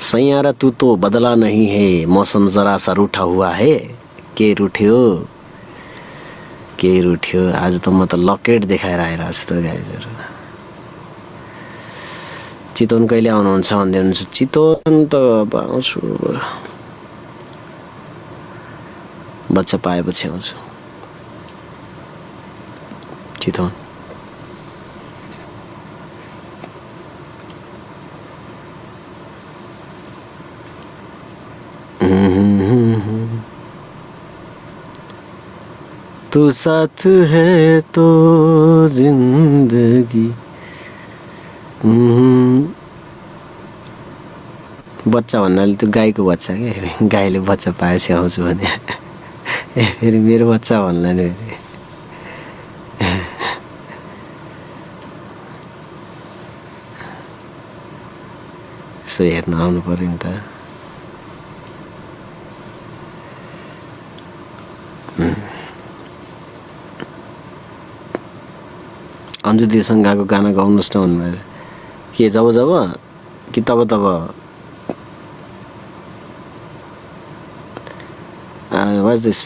सैया र तू तो बदला नहीं है, मौसम जरा सा रूठा हुआ है। के रूठ्यो आज त म त लकेट देखाएर आइरहेको छु त गाइजहरू। चितवन कहिले आउनुहुन्छ भन्दै हुनुहुन्छ? चितवन त अब आउँछु, बच्चा पाएपछि आउँछु चितवन। तू साथ है तो जिंदगी। बच्चा भन्नाले त्यो गाईको बच्चा के, गाईले बच्चा पाएपछि आउँछु भने फेरि मेरो बच्चा भन्ला नि। यसो हेर्न आउनु पर्यो नि त। अन्जु दिदीसँग गएको गाना गाउनुहोस् न भन्नुभयो। के जब जब कि तब तब? Was this